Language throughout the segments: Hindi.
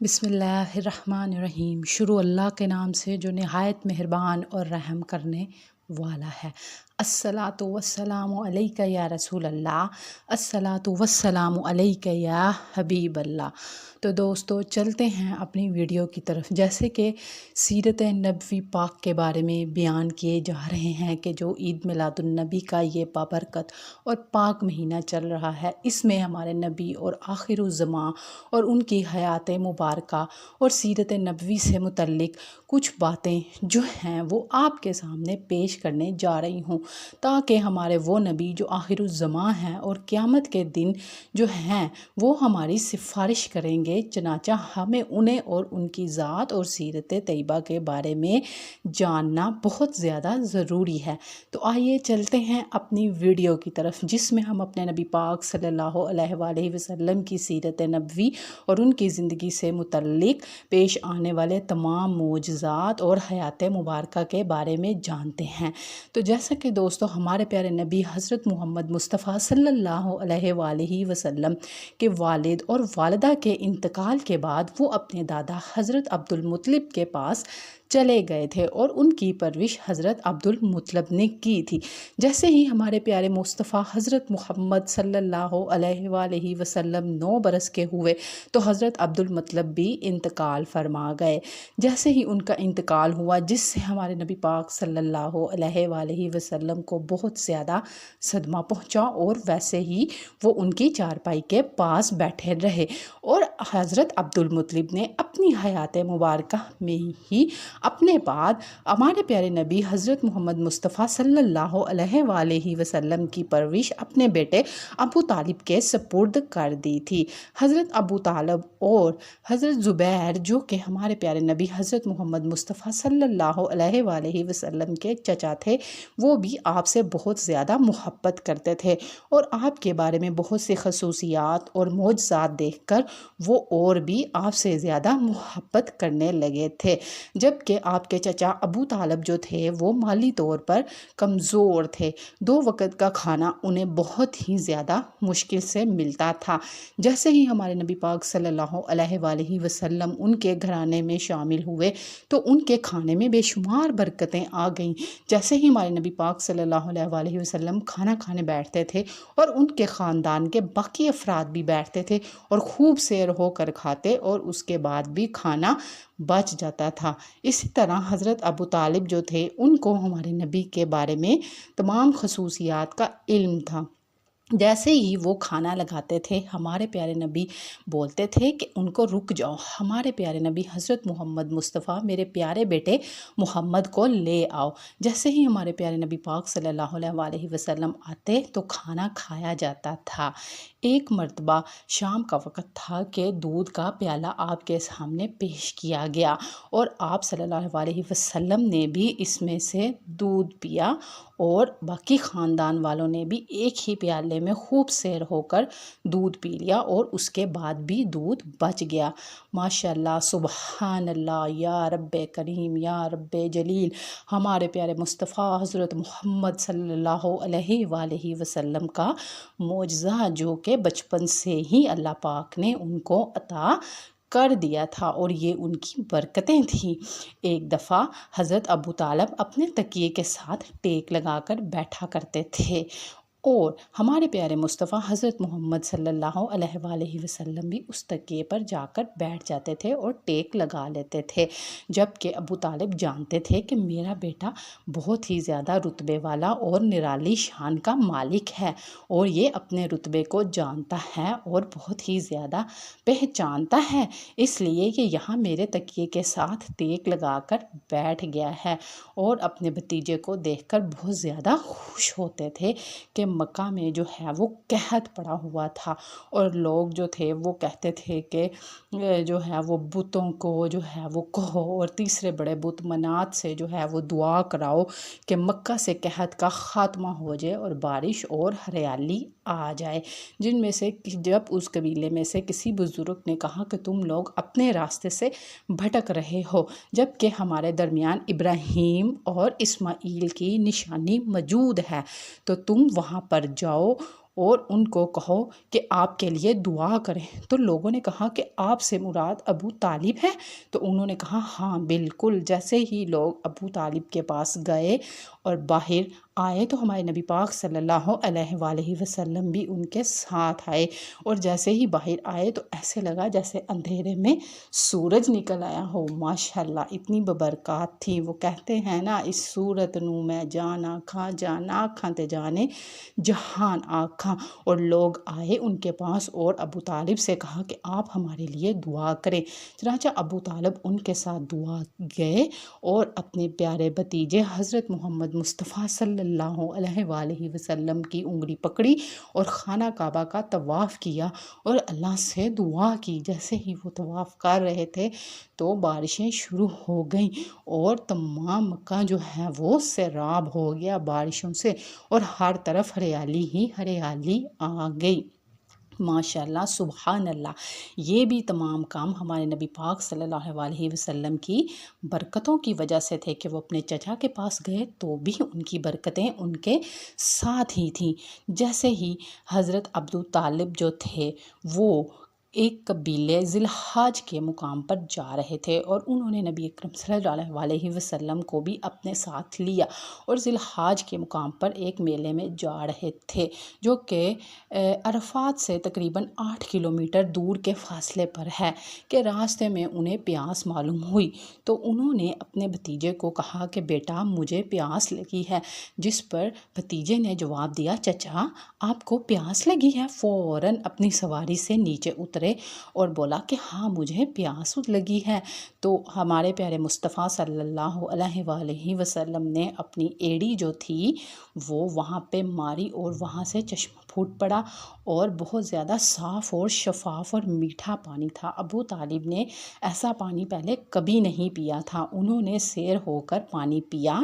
बिस्मिल्लाहिर्रहमानिर्रहीम। शुरू अल्लाह के नाम से जो नहायत मेहरबान और रहम करने वाला है। अस्सलातु वस्सलामु अलैका या रसूल अल्लाह, अस्सलातु वस्सलामु अलैका या हबीब अल्लाह। तो दोस्तों चलते हैं अपनी वीडियो की तरफ। जैसे कि सीरत नबवी पाक के बारे में बयान किए जा रहे हैं कि जो ईद मिलादुन नबी का ये बाबरकत और पाक महीना चल रहा है, इसमें हमारे नबी और आखिरुज़्ज़मा और उनकी हयात मुबारक और सीरत नबवी से मुतल्लिक कुछ बातें जो हैं वो आपके सामने पेश करने जा रही हूँ, ताकि हमारे वो नबी जो आखिरुज़्ज़मा हैं और क़यामत के दिन जो हैं वो हमारी सिफारिश करेंगे। चनाचा हमें उन्हें और उनकी ज़ात और सीरत तैयबा के बारे में जानना बहुत ज़्यादा ज़रूरी है। तो आइए चलते हैं अपनी वीडियो की तरफ, जिसमें हम अपने नबी पाक सल्लल्लाहु अलैहि वसल्लम की सीरत नबवी और उनकी ज़िंदगी से मुतल्लिक पेश आने वाले तमाम मोजज़ात और हयात मुबारक के बारे में जानते हैं। तो जैसा कि दोस्तों हमारे प्यारे नबी हज़रत मोहम्मद मुस्तफ़ा सल्लल्लाहु अलैहि वसल्लम के वालिद और वालिदा के इंतकाल के बाद वो अपने दादा हज़रत अब्दुल मुत्तलिब के पास चले गए थे और उनकी परवरिश हज़रत अब्दुल मुत्तलिब ने की थी। जैसे ही हमारे प्यारे मुस्तफ़ा हज़रत मोहम्मद सल्लल्लाहु अलैहि वसल्लम 9 बरस के हुए तो हज़रत अब्दुल मुत्तलिब भी इंतकाल फरमा गए। जैसे ही उनका इंतकाल हुआ, जिससे हमारे नबी पाक सल्लल्लाहु अलैहि वसल्लम को बहुत ज़्यादा सदमा पहुंचा और वैसे ही वो उनकी चारपाई के पास बैठे रहे और हज़रत अब्दुल मुत्तलिब ने अपनी हयात मुबारक में ही अपने बाद हमारे प्यारे नबी हज़रत मोहम्मद मुस्तफ़ा सल्लल्लाहु अलैहि वसल्लम की परवरिश अपने बेटे अबू तालिब के सपुर्द कर दी थी। हज़रत अबू तालिब और हज़रत ज़ुबैर जो कि हमारे प्यारे नबी हज़रत मोहम्मद मुस्तफ़ा सल्लल्लाहु अलैहि वसल्लम के चचा थे, वो भी आपसे बहुत ज़्यादा मोहब्बत करते थे और आपके बारे में बहुत सी खसूसियात और मोजज़ात देखकर वो और भी आपसे ज़्यादा मोहब्बत करने लगे थे। जबकि आपके चचा अबू तालिब जो थे वो माली तौर पर कमज़ोर थे। 2 वक़्त का खाना उन्हें बहुत ही ज़्यादा मुश्किल से मिलता था। जैसे ही हमारे नबी पाक सल्लल्लाहु अलैहि वसल्लम उनके घराने में शामिल हुए तो उनके खाने में बेशुमार बरकतें आ गईं। जैसे ही हमारे नबी पाक सल्लल्लाहु अलैहि वसल्लम खाना खाने बैठते थे और उनके ख़ानदान के बाकी अफराद भी बैठते थे और खूब सैर होकर खाते और उसके बाद भी खाना बच जाता था। इसी तरह हज़रत अबू तालिब जो थे उनको हमारे नबी के बारे में तमाम खसूसियात का इल्म था। जैसे ही वो खाना लगाते थे, हमारे प्यारे नबी बोलते थे कि उनको रुक जाओ, हमारे प्यारे नबी हज़रत मोहम्मद मुस्तफ़ा मेरे प्यारे बेटे मोहम्मद को ले आओ। जैसे ही हमारे प्यारे नबी पाक सल्लल्लाहु अलैहि वसल्लम आते तो खाना खाया जाता था। एक मर्तबा शाम का वक़्त था कि दूध का प्याला आपके सामने पेश किया गया और आप सल्लल्लाहु अलैहि वसल्लम ने भी इसमें से दूध पिया और बाकी ख़ानदान वालों ने भी एक ही प्याले में खूब सैर होकर दूध पी लिया और उसके बाद भी दूध बच गया। माशाअल्लाह, सुबहान अल्लाह, या रब्बे करीम, या रब्बे जलील। हमारे प्यारे मुस्तफ़ा हज़रत मोहम्मद सल्लल्लाहु अलैहि वसल्लम का मोजज़ा जो कि बचपन से ही अल्लाह पाक ने उनको अता कर दिया था और ये उनकी बरकतें थीं। एक दफ़ा हज़रत अबू तालिब अपने तकिए के साथ टेक लगाकर बैठा करते थे और हमारे प्यारे मुस्तफ़ा हज़रत मोहम्मद सल्लल्लाहु अलैहि वसल्लम भी उस तकिए पर जाकर बैठ जाते थे और टेक लगा लेते थे। जबकि अबू तालिब जानते थे कि मेरा बेटा बहुत ही ज़्यादा रुतबे वाला और निराली शान का मालिक है और ये अपने रुतबे को जानता है और बहुत ही ज़्यादा पहचानता है, इसलिए कि यहाँ मेरे तकिए के साथ टेक लगाकर बैठ गया है। और अपने भतीजे को देखकर बहुत ज़्यादा खुश होते थे कि मक्का में जो है वो कहत पड़ा हुआ था और लोग जो थे वो कहते थे कि जो है वो बुतों को जो है वो कहो और तीसरे बड़े बुत मनात से जो है वो दुआ कराओ कि मक्का से कहत का ख़ात्मा हो जाए और बारिश और हरियाली आ जाए। जिनमें से जब उस कबीले में से किसी बुज़ुर्ग ने कहा कि तुम लोग अपने रास्ते से भटक रहे हो, जबकि हमारे दरमियान इब्राहीम और इस्माईल की निशानी मौजूद है, तो तुम वहाँ पर जाओ और उनको कहो कि आपके लिए दुआ करें। तो लोगों ने कहा कि आपसे मुराद अबू तालिब है? तो उन्होंने कहा हाँ बिल्कुल। जैसे ही लोग अबू तालिब के पास गए और बाहर आए तो हमारे नबी पाक सल्लल्लाहु अलैहि वसल्लम भी उनके साथ आए, और जैसे ही बाहर आए तो ऐसे लगा जैसे अंधेरे में सूरज निकल आया हो। माशाल्लाह इतनी बबरकत थी। वो कहते हैं ना, इस सूरत नू मैं जान आखा, जान आखा ते जाने जहान आखा। और लोग आए उनके पास और अबू तालिब से कहा कि आप हमारे लिए दुआ करें। चनाचा अबू तालिब उनके साथ दुआ गए और अपने प्यारे भतीजे हज़रत मोहम्मद मुस्तफ़ा सल्लल्लाहु अलैहि वसल्लम की उंगली पकड़ी और खाना काबा का तवाफ़ किया और अल्लाह से दुआ की। जैसे ही वो तवाफ़ कर रहे थे तो बारिशें शुरू हो गईं और तमाम मक्का जो है वो सैराब हो गया बारिशों से, और हर तरफ हरियाली ही हरियाली आ गई। माशाल्लाह सुबहान अल्लाह। ये भी तमाम काम हमारे नबी पाक सल्लल्लाहु अलैहि वसल्लम की बरकतों की वजह से थे कि वो अपने चचा के पास गए तो भी उनकी बरकतें उनके साथ ही थीं। जैसे ही हज़रत अब्दू तालिब जो थे वो एक कबीले ज़िलहाज के मुकाम पर जा रहे थे और उन्होंने नबी अकरम सल्लल्लाहु अलैहि वसल्लम को भी अपने साथ लिया और ज़िलहाज के मुकाम पर एक मेले में जा रहे थे जो कि अरफात से तकरीबन 8 किलोमीटर दूर के फासले पर है। कि रास्ते में उन्हें प्यास मालूम हुई तो उन्होंने अपने भतीजे को कहा कि बेटा मुझे प्यास लगी है। जिस पर भतीजे ने जवाब दिया चचा आपको प्यास लगी है। फ़ौरन अपनी सवारी से नीचे उतरे और बोला कि हाँ मुझे प्यास लगी है। तो हमारे प्यारे मुस्तफ़ा सल्लल्लाहु अलैहि वसल्लम ने अपनी एड़ी जो थी वो वहाँ पे मारी और वहाँ से चश्मा फूट पड़ा और बहुत ज़्यादा साफ़ और शफाफ और मीठा पानी था। अबू तालिब ने ऐसा पानी पहले कभी नहीं पिया था। उन्होंने सैर होकर पानी पिया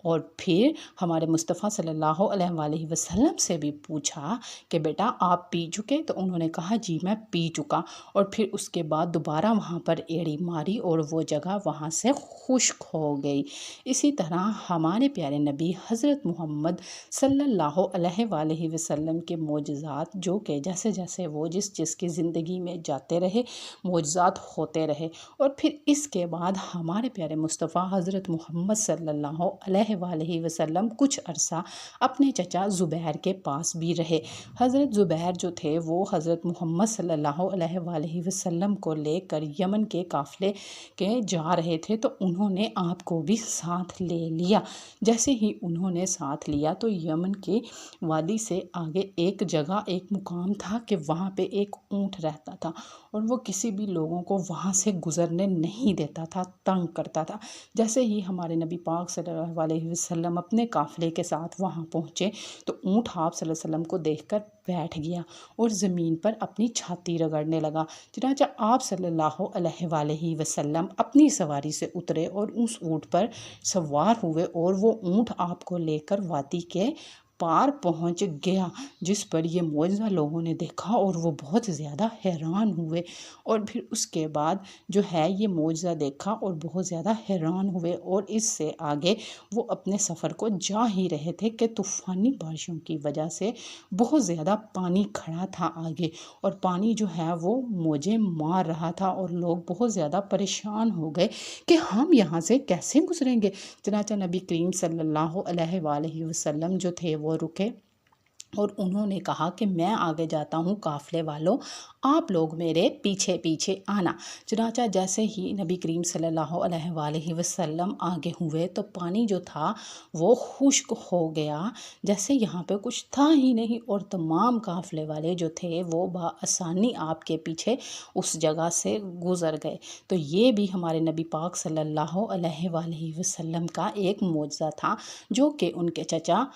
और फिर हमारे मुस्तफ़ा सल्लल्लाहु अलैहि वसल्लम से भी पूछा कि बेटा आप पी चुके? तो उन्होंने कहा जी मैं पी चुका। और फिर उसके बाद दोबारा वहाँ पर एड़ी मारी और वो जगह वहाँ से खुश्क हो गई। इसी तरह हमारे प्यारे नबी हज़रत मोहम्मद सल्लल्लाहु अलैहि वसल्लम के मोजज़ात जो कि जैसे जैसे वो जिसकी ज़िंदगी में जाते रहे मोजज़ात होते रहे। और फिर इसके बाद हमारे प्यारे मुस्तफ़ा हज़रत मोहम्मद सल्लल्लाहु अलैहि वसल्लम कुछ अरसा अपने चचा ज़ुबैर के पास भी रहे। हज़रत ज़ुबैर जो थे वो हज़रत मोहम्मद सल्लल्लाहु अलैहि वसल्लम को लेकर यमन के काफ़िले के जा रहे थे तो उन्होंने आपको भी साथ ले लिया। जैसे ही उन्होंने साथ लिया तो यमन के वादी से आगे एक जगह एक मुकाम था कि वहाँ पे एक ऊँट रहता था और वो किसी भी लोगों को वहाँ से गुज़रने नहीं देता था, तंग करता था। जैसे ही हमारे नबी पाक सल्लल्लाहु अलैहि वसल्लम अपने काफ़िले के साथ वहाँ पहुँचे तो ऊँट आप सल्लल्लाहु अलैहि वसल्लम को देखकर बैठ गया और ज़मीन पर अपनी छाती रगड़ने लगा। चनाचा आप सल्लल्लाहु अलैहि वसल्लम अपनी सवारी से उतरे और उस ऊँट पर सवार हुए और वो ऊँट आपको लेकर वादी के पार पहुंच गया। जिस पर ये मौजज़ा लोगों ने देखा और वो बहुत ज़्यादा हैरान हुए और फिर उसके बाद जो है ये मौजज़ा देखा और बहुत ज़्यादा हैरान हुए और इससे आगे वो अपने सफ़र को जा ही रहे थे कि तूफ़ानी बारिशों की वजह से बहुत ज़्यादा पानी खड़ा था आगे और पानी जो है वो मौजें मार रहा था और लोग बहुत ज़्यादा परेशान हो गए कि हम यहाँ से कैसे गुजरेंगे। चनाचा नबी करीम सल्लल्लाहु अलैहि वसल्लम जो थे वो रुके और उन्होंने कहा कि मैं आगे जाता हूँ काफ़िले वालों, आप लोग मेरे पीछे पीछे आना। चनाचा जैसे ही नबी करीम सल्लल्लाहु अलैहि वसल्लम आगे हुए तो पानी जो था वो खुश्क हो गया, जैसे यहाँ पे कुछ था ही नहीं और तमाम काफ़िले वाले जो थे वो बआसानी आपके पीछे उस जगह से गुज़र गए। तो ये भी हमारे नबी पाक सल्लल्लाहु अलैहि वसल्लम का एक मौजज़ा था जो कि उनके चचा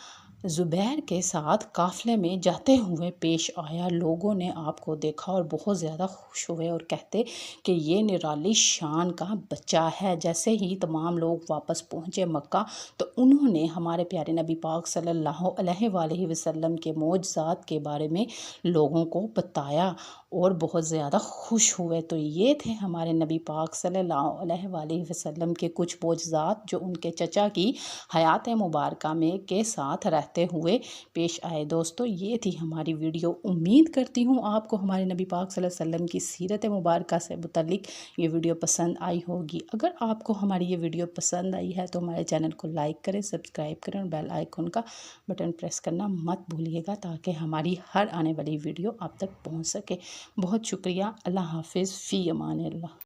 ज़ुबैर के साथ काफ़िले में जाते हुए पेश आया। लोगों ने आपको देखा और बहुत ज़्यादा खुश हुए और कहते कि ये निराली शान का बच्चा है। जैसे ही तमाम लोग वापस पहुँचे मक्का तो उन्होंने हमारे प्यारे नबी पाक सल्लल्लाहु अलैहि वसल्लम के मौजज़ात के बारे में लोगों को बताया और बहुत ज़्यादा खुश हुए। तो ये थे हमारे नबी पाक सल्लल्लाहु अलैहि वसल्लम के कुछ मौजज़ात जो उनके चचा की हयात मुबारका में के साथ रहते करते हुए पेश आए। दोस्तों ये थी हमारी वीडियो। उम्मीद करती हूँ आपको हमारे नबी पाक सल्लल्लाहु अलैहि वसल्लम की सीरत मुबारक से मुतल्लिक ये वीडियो पसंद आई होगी। अगर आपको हमारी ये वीडियो पसंद आई है तो हमारे चैनल को लाइक करें, सब्सक्राइब करें और बेल आइकन का बटन प्रेस करना मत भूलिएगा, ताकि हमारी हर आने वाली वीडियो आप तक पहुँच सके। बहुत शुक्रिया। अल्लाह हाफिज़। फ़ी अमान अल्लाह।